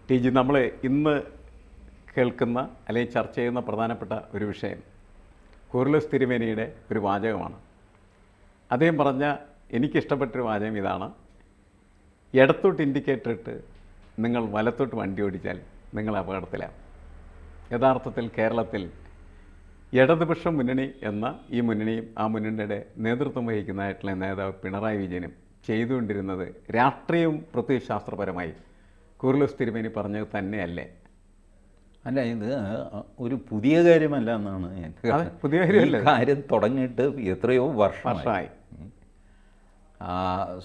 T G, നമ്മൾ ഇന്ന് കേൾക്കുന്ന അല്ലെങ്കിൽ ചർച്ച ചെയ്യുന്ന പ്രധാനപ്പെട്ട ഒരു വിഷയം കൂറിലോസ് തിരുമേനിയുടെ ഒരു വാചകമാണ്. അദ്ദേഹം പറഞ്ഞ എനിക്കിഷ്ടപ്പെട്ടൊരു വാചകം ഇതാണ്: ഇടത്തോട്ട് ഇൻഡിക്കേറ്റർ ഇട്ട് നിങ്ങൾ വലത്തോട്ട് വണ്ടി ഓടിച്ചാൽ നിങ്ങൾ അപകടത്തിലാവും. യഥാർത്ഥത്തിൽ കേരളത്തിൽ ഇടതുപക്ഷ മുന്നണി എന്ന ഈ മുന്നണിയും ആ മുന്നണിയുടെ നേതൃത്വം വഹിക്കുന്നതായിട്ടുള്ള നേതാവ് പിണറായി വിജയനും ചെയ്തുകൊണ്ടിരുന്നത് രാഷ്ട്രീയവും പ്രത്യയശാസ്ത്രപരമായി കൂറിലോസ് തിരുമേനി പറഞ്ഞത് തന്നെയല്ലേ? അല്ല, ഇത് ഒരു പുതിയ കാര്യമല്ല എന്നാണ് ഞാൻ. പുതിയ കാര്യമല്ല, കാര്യം തുടങ്ങിയിട്ട് എത്രയോ വർഷമായി.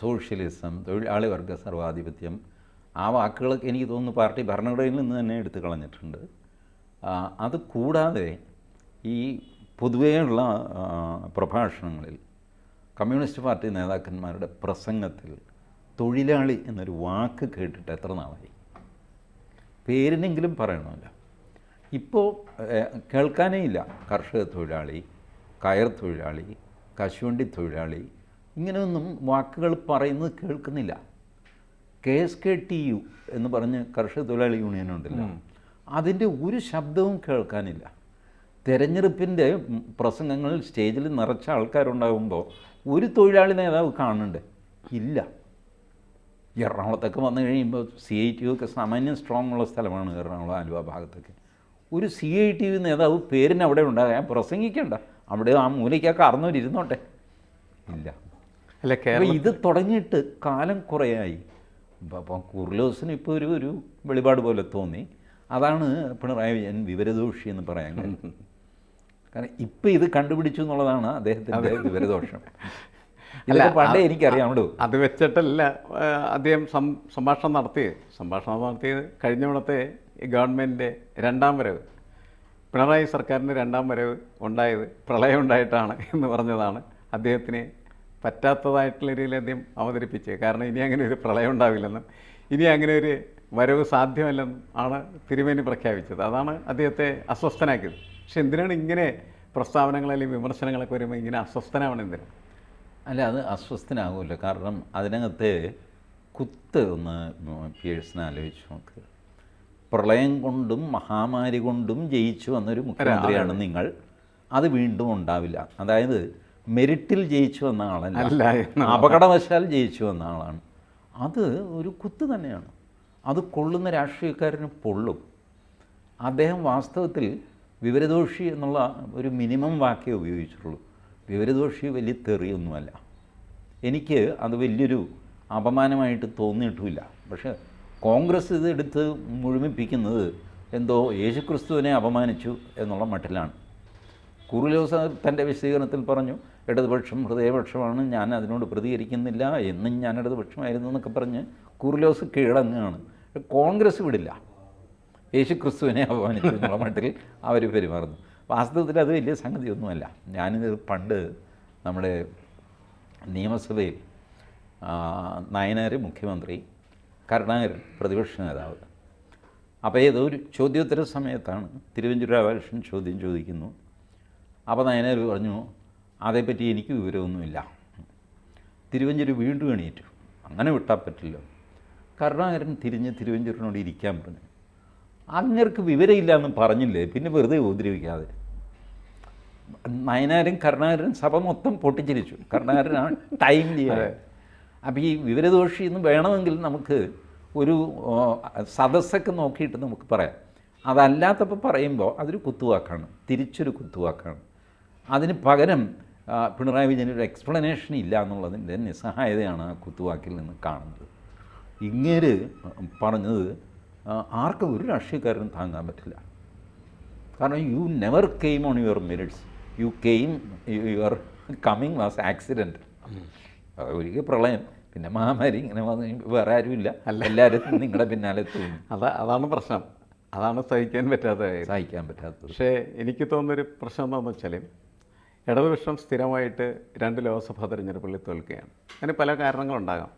സോഷ്യലിസം, തൊഴിലാളി വർഗ സർവാധിപത്യം, ആ വാക്കുകളൊക്കെ എനിക്ക് തോന്നുന്നു പാർട്ടി ഭരണഘടനയിൽ നിന്ന് തന്നെ എടുത്തു കളഞ്ഞിട്ടുണ്ട്. അത് കൂടാതെ ഈ പൊതുവെയുള്ള പ്രഭാഷണങ്ങളിൽ കമ്മ്യൂണിസ്റ്റ് പാർട്ടി നേതാക്കന്മാരുടെ പ്രസംഗത്തിൽ തൊഴിലാളി എന്നൊരു വാക്ക് കേട്ടിട്ട് എത്ര നാളായി? പേരിനെങ്കിലും പറയണമല്ലോ. ഇപ്പോൾ കേൾക്കാനേ ഇല്ല. കർഷക തൊഴിലാളി, കയർ തൊഴിലാളി, കശുവണ്ടി തൊഴിലാളി, ഇങ്ങനെയൊന്നും വാക്കുകൾ പറയുന്നത് കേൾക്കുന്നില്ല. KSKTU എന്ന് പറഞ്ഞ് കർഷക തൊഴിലാളി യൂണിയൻ ഉണ്ടല്ലോ, അതിൻ്റെ ഒരു ശബ്ദവും കേൾക്കാനില്ല. തെരഞ്ഞെടുപ്പിൻ്റെ പ്രസംഗങ്ങളിൽ സ്റ്റേജിൽ നിറച്ച ആൾക്കാരുണ്ടാകുമ്പോൾ ഒരു തൊഴിലാളി നേതാവ് കാണണ്ടേ? ഇല്ല. എറണാകുളത്തൊക്കെ വന്നു കഴിയുമ്പോൾ CITU ഒക്കെ സാമാന്യം സ്ട്രോങ് ഉള്ള സ്ഥലമാണ് എറണാകുളം, ആലുവ ഭാഗത്തൊക്കെ. ഒരു CITU നേതാവ് പേരിന് അവിടെ ഉണ്ടാകാൻ പ്രസംഗിക്കണ്ട, അവിടെ ആ മൂലയ്ക്കൊക്കെ അറിഞ്ഞവരിരുന്നോട്ടെ. ഇല്ല. അല്ല, ഇത് തുടങ്ങിയിട്ട് കാലം കുറേയായി. അപ്പം കൂറിലോസിന് ഇപ്പോൾ ഒരു വെളിപാട് പോലെ തോന്നി. അതാണ് പിണറായി വിജയൻ വിവരദോഷി എന്ന് പറയാൻ കഴിയും. കാരണം ഇപ്പം ഇത് കണ്ടുപിടിച്ചു എന്നുള്ളതാണ് അദ്ദേഹത്തിൻ്റെ വിവരദോഷം. ഇതൊക്കെ പണ്ടേ എനിക്കറിയാമല്ലോ. അത് വെച്ചിട്ടല്ല അദ്ദേഹം സംഭാഷണം നടത്തിയത്. കഴിഞ്ഞ ഗവൺമെൻറ്റിൻ്റെ രണ്ടാം വരവ്, പിണറായി സർക്കാരിൻ്റെ രണ്ടാം വരവ് ഉണ്ടായത് പ്രളയം ഉണ്ടായിട്ടാണ് എന്ന് പറഞ്ഞതാണ് അദ്ദേഹത്തിന് പറ്റാത്തതായിട്ടുള്ള രീതിയിൽ അദ്ദേഹം അവതരിപ്പിച്ചത്. കാരണം ഇനി അങ്ങനെ ഒരു പ്രളയം ഉണ്ടാവില്ലെന്നും ഇനി അങ്ങനെ ഒരു വരവ് സാധ്യമല്ലെന്നും ആണ് തിരുമേനി പ്രഖ്യാപിച്ചത്. അതാണ് അദ്ദേഹത്തെ അസ്വസ്ഥനാക്കിയത്. പക്ഷെ എന്തിനാണ് ഇങ്ങനെ പ്രസ്താവനകൾ അല്ലെങ്കിൽ വിമർശനങ്ങളൊക്കെ വരുമ്പോൾ ഇങ്ങനെ അസ്വസ്ഥനാവണം എന്തിനാണ്? അല്ല, അത് അസ്വസ്ഥനാകുമല്ലോ. കാരണം അതിനകത്ത് കുത്ത് ഒന്ന് പിയേഴ്സിനെ ആലോചിച്ച് നോക്ക്. പ്രളയം കൊണ്ടും മഹാമാരി കൊണ്ടും ജയിച്ചു വന്നൊരു മുഖ്യമന്ത്രിയാണ് നിങ്ങൾ. അത് വീണ്ടും ഉണ്ടാവില്ല. അതായത് മെരിറ്റിൽ ജയിച്ചു വന്ന ആളല്ല, അപകടവശാൽ ജയിച്ചു വന്ന ആളാണ്. അത് ഒരു കുത്ത് തന്നെയാണ്. അത് കൊള്ളുന്ന രാഷ്ട്രീയക്കാരന് പൊള്ളും. അദ്ദേഹം വാസ്തവത്തിൽ വിവരദോഷി എന്നുള്ള ഒരു മിനിമം വാക്കേ ഉപയോഗിച്ചുള്ളൂ. വിവരദോഷി വലിയ തെറിയൊന്നുമല്ല. എനിക്ക് അത് വലിയൊരു അപമാനമായിട്ട് തോന്നിയിട്ടുമില്ല. പക്ഷേ കോൺഗ്രസ് ഇത് എടുത്ത് മുഴുമിപ്പിക്കുന്നത് എന്തോ യേശുക്രിസ്തുവിനെ അപമാനിച്ചു എന്നുള്ള മട്ടിലാണ്. കൂറിലോസ് തൻ്റെ വിശദീകരണത്തിൽ പറഞ്ഞു, ഇടതുപക്ഷം ഹൃദയപക്ഷമാണ്, ഞാൻ അതിനോട് പ്രതികരിക്കുന്നില്ല, എന്നും ഞാൻ ഇടതുപക്ഷമായിരുന്നു എന്നൊക്കെ പറഞ്ഞ് കൂറിലോസ് കീഴടങ്ങുകയാണ്. കോൺഗ്രസ് വിടില്ല, യേശുക്രിസ്തുവിനെ അപമാനിച്ചു എന്നുള്ള മട്ടിൽ അവർ പെരുമാറുന്നു. വാസ്തവത്തിൽ അത് വലിയ സംഗതിയൊന്നുമല്ല. ഞാനിത് പണ്ട് നമ്മുടെ നിയമസഭയിൽ നയനാർ മുഖ്യമന്ത്രി, കരുണാകരൻ പ്രതിപക്ഷ നേതാവ്. അപ്പോൾ ഏതോ ഒരു ചോദ്യോത്തര സമയത്താണ് തിരുവഞ്ചൂർ രാധാകൃഷ്ണൻ ചോദ്യം ചോദിക്കുന്നു. അപ്പോൾ നയനാർ പറഞ്ഞു, അതേപ്പറ്റി എനിക്ക് വിവരമൊന്നുമില്ല. തിരുവഞ്ചൂർ വീണ്ടും എണീറ്റു. അങ്ങനെ വിട്ടാൽ പറ്റില്ല. കരുണാകരൻ തിരിഞ്ഞ് തിരുവഞ്ചൂരിനോട് ഇരിക്കാൻ പറഞ്ഞു. അങ്ങർക്ക് വിവരമില്ല എന്ന് പറഞ്ഞില്ലേ, പിന്നെ വെറുതെ ഉപദ്രവിക്കാതെ. നയനാരും കരുണാകരൻ സഭ മൊത്തം പൊട്ടിച്ചിരിച്ചു. കരുണാകരനാണ് ടൈം ചെയ്യാതെ. അപ്പോൾ ഈ വിവരദോഷി എന്ന് വേണമെങ്കിൽ നമുക്ക് ഒരു സദസ്സൊക്കെ നോക്കിയിട്ട് നമുക്ക് പറയാം. അതല്ലാത്തപ്പോൾ പറയുമ്പോൾ അതൊരു കുത്തുവാക്കാണ്, തിരിച്ചൊരു കുത്തുവാക്കാണ്. അതിന് പകരം പിണറായി വിജയനൊരു എക്സ്പ്ലനേഷൻ ഇല്ല എന്നുള്ളതിൻ്റെ നിസ്സഹായതയാണ് ആ കുത്തുവാക്കിൽ നിന്ന് കാണുന്നത്. ഇങ്ങനെ പറഞ്ഞത് ആർക്കും ഒരു രാഷ്ട്രീയക്കാരനും താങ്ങാൻ പറ്റില്ല. കാരണം you never came on your merits, you came your coming was accident. ഒരിക്കൽ പ്രളയം, പിന്നെ മഹാമാരി, ഇങ്ങനെ വന്ന് വേറെ ആരുമില്ല, എല്ലാവരും നിങ്ങളുടെ പിന്നാലെ തോന്നി. അതാണ് പ്രശ്നം. അതാണ് സഹിക്കാൻ പറ്റാത്തത്. പക്ഷേ എനിക്ക് തോന്നുന്നൊരു പ്രശ്നം എന്താണെന്ന് വെച്ചാൽ, ഇടതുപക്ഷം സ്ഥിരമായിട്ട് 2 ലോക്സഭാ തെരഞ്ഞെടുപ്പുകളിൽ തോൽക്കുകയാണ്. അതിന് പല കാരണങ്ങളുണ്ടാകാം.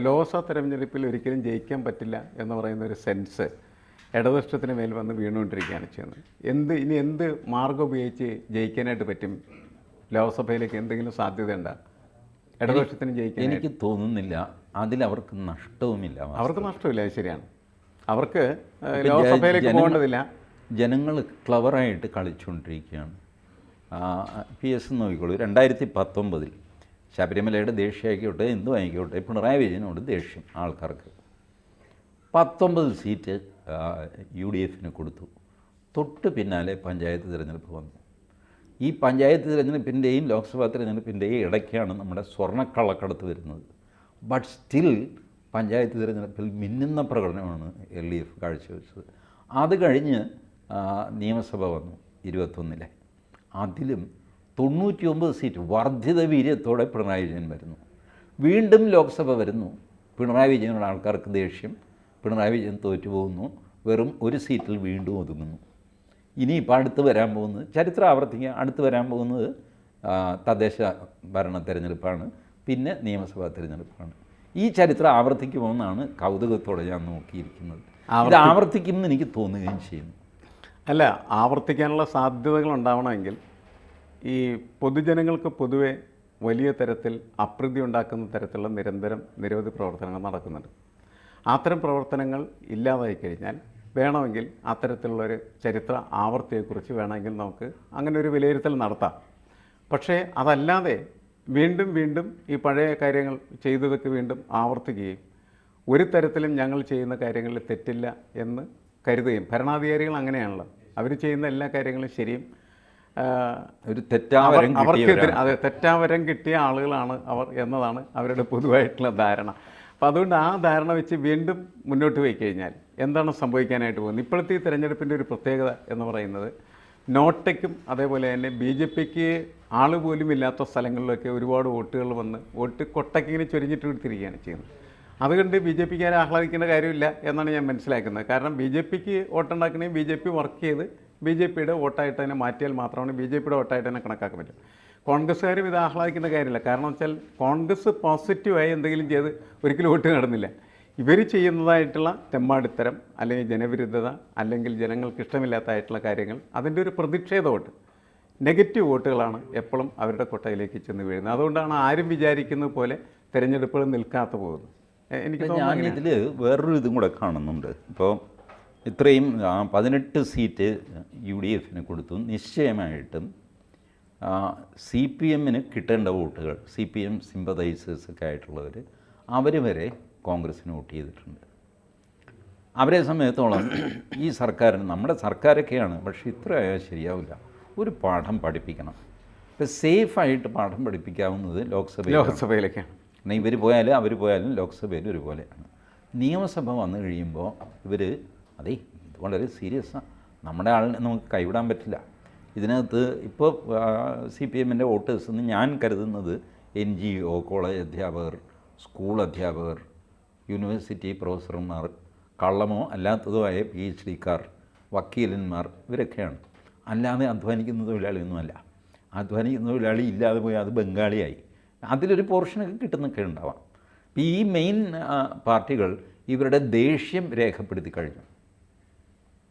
ലോക്സഭാ തെരഞ്ഞെടുപ്പിൽ ഒരിക്കലും ജയിക്കാൻ പറ്റില്ല എന്ന് പറയുന്നൊരു സെൻസ് ഇടതുപക്ഷത്തിന് മേൽ വന്ന് വീണുകൊണ്ടിരിക്കുകയാണ് ചെയ്യുന്നത്. ഇനി എന്ത് മാർഗം ഉപയോഗിച്ച് ജയിക്കാനായിട്ട് പറ്റും? ലോക്സഭയിലേക്ക് എന്തെങ്കിലും സാധ്യതയുണ്ടോ ഇടതുപക്ഷത്തിന് ജയിക്കാൻ? എനിക്ക് തോന്നുന്നില്ല. അതിലവർക്ക് നഷ്ടവുമില്ല. അവർക്ക് നഷ്ടമില്ല, അത് ശരിയാണ്. അവർക്ക് ലോക്സഭയിലേക്ക് പോകേണ്ടതില്ല. ജനങ്ങൾ ക്ലവറായിട്ട് കളിച്ചുകൊണ്ടിരിക്കുകയാണ്. PS നോക്കിക്കോളൂ, 2019 ശബരിമലയുടെ ദേഷ്യം ആയിക്കോട്ടെ എന്തും ആയിക്കോട്ടെ പിണറായി വിജയനോട് ദേഷ്യം ആൾക്കാർക്ക്. 19 സീറ്റ് UDF കൊടുത്തു. തൊട്ട് പിന്നാലെ പഞ്ചായത്ത് തിരഞ്ഞെടുപ്പ് വന്നു. ഈ പഞ്ചായത്ത് തിരഞ്ഞെടുപ്പിൻ്റെയും ലോക്സഭാ തിരഞ്ഞെടുപ്പിൻ്റെയും ഇടയ്ക്കാണ് നമ്മുടെ സ്വർണ്ണക്കള്ളക്കടത്ത് വരുന്നത്. ബട്ട് സ്റ്റിൽ പഞ്ചായത്ത് തിരഞ്ഞെടുപ്പിൽ മിന്നുന്ന പ്രകടനമാണ് LDF കാഴ്ചവെച്ചത്. അത് കഴിഞ്ഞ് നിയമസഭ വന്നു 21-ലെ. അതിലും 99 സീറ്റ് വർദ്ധിത വീര്യത്തോടെ പിണറായി വിജയൻ വരുന്നു. വീണ്ടും ലോക്സഭ വരുന്നു. പിണറായി വിജയനുള്ള ആൾക്കാർക്ക് ദേഷ്യം. പിണറായി വിജയൻ തോറ്റുപോകുന്നു. വെറും 1 സീറ്റിൽ വീണ്ടും ഒതുങ്ങുന്നു. ഇനിയിപ്പോൾ അടുത്ത് വരാൻ പോകുന്നത് ചരിത്രം ആവർത്തിക്കുക. അടുത്ത് വരാൻ പോകുന്നത് തദ്ദേശ ഭരണ തിരഞ്ഞെടുപ്പാണ്, പിന്നെ നിയമസഭാ തിരഞ്ഞെടുപ്പാണ്. ഈ ചരിത്രം ആവർത്തിക്കുമെന്നാണ് കൗതുകത്തോടെ ഞാൻ നോക്കിയിരിക്കുന്നത്. ഇത് ആവർത്തിക്കുമെന്ന് എനിക്ക് തോന്നുകയും ചെയ്യുന്നു. അല്ല, ആവർത്തിക്കാനുള്ള സാധ്യതകൾ ഉണ്ടാവണമെങ്കിൽ ഈ പൊതുജനങ്ങൾക്ക് പൊതുവെ വലിയ തരത്തിൽ അപ്രീതി ഉണ്ടാക്കുന്ന തരത്തിലുള്ള നിരവധി പ്രവർത്തനങ്ങൾ നടക്കുന്നുണ്ട്. അത്തരം പ്രവർത്തനങ്ങൾ ഇല്ലാതായി കഴിഞ്ഞാൽ വേണമെങ്കിൽ അത്തരത്തിലുള്ളൊരു ചരിത്ര ആവർത്തിയെക്കുറിച്ച് വേണമെങ്കിൽ നമുക്ക് അങ്ങനെ ഒരു വിലയിരുത്തൽ നടത്താം. പക്ഷേ അതല്ലാതെ വീണ്ടും വീണ്ടും ഈ പഴയ കാര്യങ്ങൾ ചെയ്തതൊക്കെ വീണ്ടും ആവർത്തിക്കുകയും ഒരു തരത്തിലും ഞങ്ങൾ ചെയ്യുന്ന കാര്യങ്ങളിൽ തെറ്റില്ല എന്ന് കരുതുകയും, ഭരണാധികാരികൾ അങ്ങനെയാണല്ലോ, അവർ ചെയ്യുന്ന എല്ലാ കാര്യങ്ങളും ശരിയും ഒരു അവർക്കെതിരെ തെറ്റാവരം കിട്ടിയ ആളുകളാണ് അവർ എന്നതാണ് അവരുടെ പൊതുവായിട്ടുള്ള ധാരണ. അപ്പോൾ അതുകൊണ്ട് ആ ധാരണ വെച്ച് വീണ്ടും മുന്നോട്ട് പോയി കഴിഞ്ഞാൽ എന്താണ് സംഭവിക്കാനായിട്ട് പോകുന്നത്? ഇപ്പോഴത്തെ ഈ തിരഞ്ഞെടുപ്പിൻ്റെ ഒരു പ്രത്യേകത എന്ന് പറയുന്നത് നോട്ടയ്ക്കും അതേപോലെ തന്നെ BJPക്ക് ആൾ പോലും ഇല്ലാത്ത സ്ഥലങ്ങളിലൊക്കെ ഒരുപാട് വോട്ടുകൾ വന്ന് വോട്ട് കൊട്ടക്കിങ്ങനെ ചൊരിഞ്ഞിട്ട് എടുത്തിരിക്കുകയാണ് ചെയ്യുന്നത്. അതുകൊണ്ട് BJPക്കാരെ ആഹ്ലാദിക്കേണ്ട കാര്യമില്ല എന്നാണ് ഞാൻ മനസ്സിലാക്കുന്നത്. കാരണം BJPക്ക് വോട്ടുണ്ടാക്കണേ BJP വർക്ക് ചെയ്ത് BJPയുടെ വോട്ടായിട്ട് തന്നെ മാറ്റിയാൽ മാത്രമാണ് BJPയുടെ വോട്ടായിട്ട് തന്നെ കണക്കാക്കാൻ പറ്റും. കോൺഗ്രസ്സുകാരും ഇത് ആഹ്ലാദിക്കുന്ന കാര്യമില്ല. കാരണം വെച്ചാൽ കോൺഗ്രസ് പോസിറ്റീവായി എന്തെങ്കിലും ചെയ്ത് ഒരിക്കലും വോട്ട് നേടുന്നില്ല. ഇവർ ചെയ്യുന്നതായിട്ടുള്ള തെമ്മാടിത്തരം അല്ലെങ്കിൽ ജനവിരുദ്ധത അല്ലെങ്കിൽ ജനങ്ങൾക്ക് ഇഷ്ടമില്ലാത്തതായിട്ടുള്ള കാര്യങ്ങൾ, അതിൻ്റെ ഒരു പ്രതിഷേധ വോട്ട്, നെഗറ്റീവ് വോട്ടുകളാണ് എപ്പോഴും അവരുടെ കൊട്ടയിലേക്ക് ചെന്ന് വീഴുന്നത്. അതുകൊണ്ടാണ് ആരും വിചാരിക്കുന്നത് പോലെ തിരഞ്ഞെടുപ്പുകൾ നിൽക്കാത്ത പോകുന്നത്. എനിക്ക് ഞാനിതിൽ വേറൊരു ഇതും കൂടെ കാണുന്നുണ്ട്. ഇപ്പോൾ ഇത്രയും 18 സീറ്റ് UDF കൊടുത്തു. നിശ്ചയമായിട്ടും CPM കിട്ടേണ്ട വോട്ടുകൾ, CPM സിമ്പതൈസേഴ്സൊക്കെ ആയിട്ടുള്ളവർ, അവർ വരെ കോൺഗ്രസ്സിന് വോട്ട് ചെയ്തിട്ടുണ്ട്. അവരെ സംബന്ധിച്ചോളം ഈ സർക്കാരിന്, നമ്മുടെ സർക്കാരൊക്കെയാണ്, പക്ഷേ ഇത്ര ആയാൽ ശരിയാവില്ല. ഒരു പാഠം പഠിപ്പിക്കണം. ഇപ്പോൾ സേഫായിട്ട് പാഠം പഠിപ്പിക്കാവുന്നത് ലോക്സഭയിലേക്കാണ്. എന്നാൽ ഇവർ പോയാലും അവർ പോയാലും ലോക്സഭയിൽ ഒരുപോലെയാണ്. നിയമസഭ വന്നു കഴിയുമ്പോൾ ഇവർ ഇത് വളരെ സീരിയസാണ്, നമ്മുടെ ആളിനെ നമുക്ക് കൈവിടാൻ പറ്റില്ല. ഇതിനകത്ത് ഇപ്പോൾ CPMൻ്റെ വോട്ടേഴ്സ് എന്ന് ഞാൻ കരുതുന്നത് NGO, കോളേജ് അധ്യാപകർ, സ്കൂൾ അധ്യാപകർ, യൂണിവേഴ്സിറ്റി പ്രൊഫസർമാർ, കള്ളമോ അല്ലാത്തതോ ആയ PhDക്കാർ, വക്കീലന്മാർ, ഇവരൊക്കെയാണ്. അല്ലാതെ അധ്വാനിക്കുന്ന തൊഴിലാളിയൊന്നുമല്ല. അധ്വാനിക്കുന്ന തൊഴിലാളി ഇല്ലാതെ പോയി അത് ബംഗാളിയായി. അതിലൊരു പോർഷനൊക്കെ കിട്ടുന്നൊക്കെ ഉണ്ടാവാം. ഈ മെയിൻ പാർട്ടികൾ ഇവരുടെ ദേഷ്യം രേഖപ്പെടുത്തി കഴിഞ്ഞു.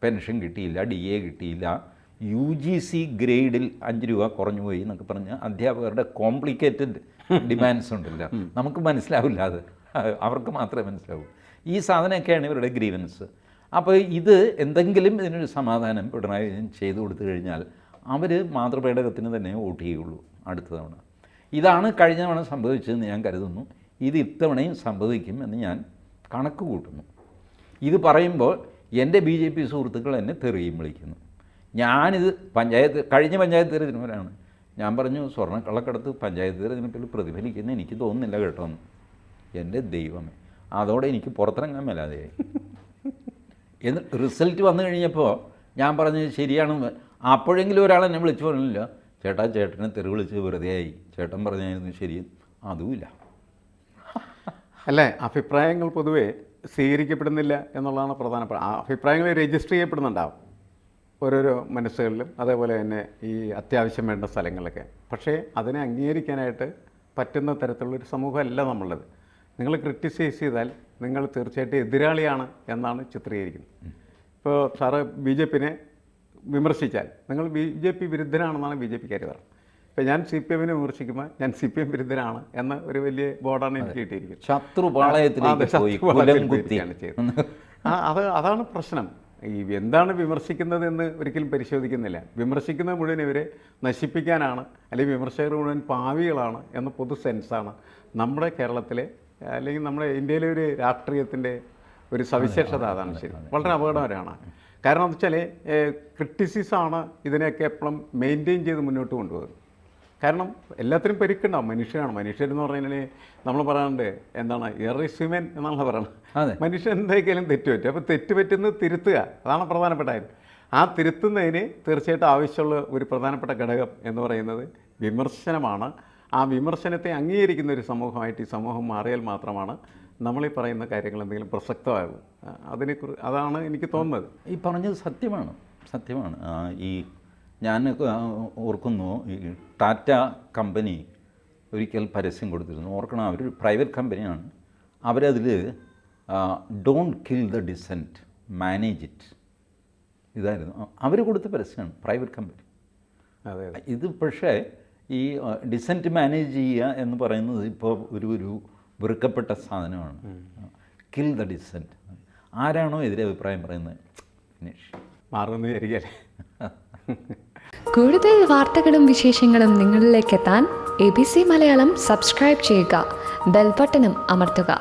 പെൻഷൻ കിട്ടിയില്ല, DA കിട്ടിയില്ല, UGC ഗ്രേഡിൽ 5 രൂപ കുറഞ്ഞു പോയി എന്നൊക്കെ പറഞ്ഞ് അധ്യാപകരുടെ കോംപ്ലിക്കേറ്റഡ് ഡിമാൻഡ്സ് ഉണ്ടല്ലോ, നമുക്ക് മനസ്സിലാവില്ല. അത് അവർക്ക് മാത്രമേ മനസ്സിലാവൂ. ഈ സാധനമൊക്കെയാണ് ഇവരുടെ ഗ്രീവൻസ്. അപ്പോൾ ഇത് എന്തെങ്കിലും ഇതിനൊരു സമാധാനം പിണറായി വിജയൻ ചെയ്തു കൊടുത്തു കഴിഞ്ഞാൽ അവർ മാതൃപേടകത്തിന് തന്നെ വോട്ട് ചെയ്യുള്ളൂ അടുത്ത തവണ. ഇതാണ് കഴിഞ്ഞ തവണ സംഭവിച്ചതെന്ന് ഞാൻ കരുതുന്നു. ഇത് ഇത്തവണയും സംഭവിക്കും എന്ന് ഞാൻ കണക്ക് കൂട്ടുന്നു. ഇത് പറയുമ്പോൾ എൻ്റെ BJP സുഹൃത്തുക്കൾ എന്നെ തെറിയും വിളിക്കുന്നു. ഞാനിത് കഴിഞ്ഞ പഞ്ചായത്ത് തിരഞ്ഞെടുപ്പിലാണ് ഞാൻ പറഞ്ഞു, സ്വർണ്ണക്കള്ളക്കടത്ത് പഞ്ചായത്ത് തിരഞ്ഞെടുപ്പിൽ പ്രതിഫലിക്കുന്ന എനിക്ക് തോന്നുന്നില്ല കേട്ടോ എന്ന്. എൻ്റെ ദൈവമേ, അതോടെ എനിക്ക് പുറത്തിറങ്ങാൻ മേലാതെയായി. എന്നിട്ട് റിസൾട്ട് വന്നു കഴിഞ്ഞപ്പോൾ ഞാൻ പറഞ്ഞത് ശരിയാണെന്ന്. അപ്പോഴെങ്കിലും ഒരാൾ എന്നെ വിളിച്ചു പറഞ്ഞില്ല, ചേട്ടനെ തെറി വിളിച്ച് വെറുതെ ആയി, ചേട്ടൻ പറഞ്ഞായിരുന്നു ശരി. അതുമില്ല. അല്ലേ, അഭിപ്രായങ്ങൾ പൊതുവെ സ്വീകരിക്കപ്പെടുന്നില്ല എന്നുള്ളതാണ് പ്രധാനപ്പെട്ട. അഭിപ്രായങ്ങൾ രജിസ്റ്റർ ചെയ്യപ്പെടുന്നുണ്ടാവും ഓരോരോ മനസ്സുകളിലും, അതേപോലെ തന്നെ ഈ അത്യാവശ്യം വേണ്ട സ്ഥലങ്ങളിലൊക്കെ. പക്ഷേ അതിനെ അംഗീകരിക്കാനായിട്ട് പറ്റുന്ന തരത്തിലുള്ളൊരു സമൂഹമല്ല നമ്മളുള്ളത്. നിങ്ങൾ ക്രിറ്റിസൈസ് ചെയ്താൽ നിങ്ങൾ തീർച്ചയായിട്ടും എതിരാളിയാണ് എന്നാണ് ചിത്രീകരിക്കുന്നത്. ഇപ്പോൾ സാറ് BJPനെ വിമർശിച്ചാൽ നിങ്ങൾ BJP വിരുദ്ധനാണെന്നാണ് BJPക്കാർ പറയുന്നത്. ഇപ്പോൾ ഞാൻ CPMനെ വിമർശിക്കുമ്പോൾ ഞാൻ CPM വിരുദ്ധനാണ് എന്ന ഒരു വലിയ ബോർഡാണ് എനിക്ക് കിട്ടിയിരിക്കുന്നത്. ശത്രുപാളയത്തിലേക്ക് ചെയ്തത്. അതാണ് പ്രശ്നം. ഈ എന്താണ് വിമർശിക്കുന്നതെന്ന് ഒരിക്കലും പരിശോധിക്കുന്നില്ല. വിമർശിക്കുന്നത് മുഴുവൻ ഇവരെ നശിപ്പിക്കാനാണ്, അല്ലെങ്കിൽ വിമർശകർ മുഴുവൻ പാവികളാണ് എന്ന പൊതു സെൻസാണ് നമ്മുടെ കേരളത്തിലെ അല്ലെങ്കിൽ നമ്മുടെ ഇന്ത്യയിലെ ഒരു രാഷ്ട്രീയത്തിൻ്റെ ഒരു സവിശേഷത. അതാണ് ശരി, വളരെ അപകടകരമാണ്. കാരണം എന്ന് വെച്ചാൽ ക്രിറ്റിസിസമാണ് ഇതിനെയൊക്കെ എപ്പോഴും മെയിൻറ്റെയിൻ ചെയ്ത് മുന്നോട്ട് കൊണ്ടുപോകുന്നത്. കാരണം എല്ലാത്തിനും പരിക്കുണ്ടാവും. മനുഷ്യരെന്ന് പറഞ്ഞാൽ നമ്മൾ പറയാറുണ്ട് എന്താണ്, എറിസ്യുമൻ എന്നാണ് പറയുന്നത്. മനുഷ്യൻ എന്തൊക്കെയാലും തെറ്റ് പറ്റും. അപ്പോൾ തെറ്റ് പറ്റുന്നത് തിരുത്തുക, അതാണ് പ്രധാനപ്പെട്ട കാര്യം. ആ തിരുത്തുന്നതിന് തീർച്ചയായിട്ടും ആവശ്യമുള്ള ഒരു പ്രധാനപ്പെട്ട ഘടകം എന്ന് പറയുന്നത് വിമർശനമാണ്. ആ വിമർശനത്തെ അംഗീകരിക്കുന്ന ഒരു സമൂഹമായിട്ട് ഈ സമൂഹം മാറിയാൽ മാത്രമാണ് നമ്മളീ പറയുന്ന കാര്യങ്ങൾ എന്തെങ്കിലും പ്രസക്തമാകും. അതാണ് എനിക്ക് തോന്നുന്നത്. ഈ പറഞ്ഞത് സത്യമാണ്. ഈ ഞാൻ ഓർക്കുന്നു, ഈ ടാറ്റ കമ്പനി ഒരിക്കൽ പരസ്യം കൊടുത്തിരുന്നു. ഓർക്കണം, അവരൊരു പ്രൈവറ്റ് കമ്പനിയാണ്. അവരതിൽ don't kill the decent, manage it, ഇതായിരുന്നു അവർ കൊടുത്ത പരസ്യമാണ്, പ്രൈവറ്റ് കമ്പനി. അതെ. ഇത് പക്ഷേ ഈ ഡിസെൻറ്റ് മാനേജ് ചെയ്യുക എന്ന് പറയുന്നത് ഇപ്പോൾ ഒരു വെറുക്കപ്പെട്ട സാധനമാണ്. Kill the decent. ആരാണോ എതിരെ അഭിപ്രായം പറയുന്നത് ഫിനിഷ് മാറുമെന്ന് വിചാരിക്കല്ലേ. കൂടുതൽ വാർത്തകളും വിശേഷങ്ങളും നിങ്ങളിലേക്ക് എത്താൻ ABC മലയാളം സബ്സ്ക്രൈബ് ചെയ്യുക, ബെൽ ബട്ടണും അമർത്തുക.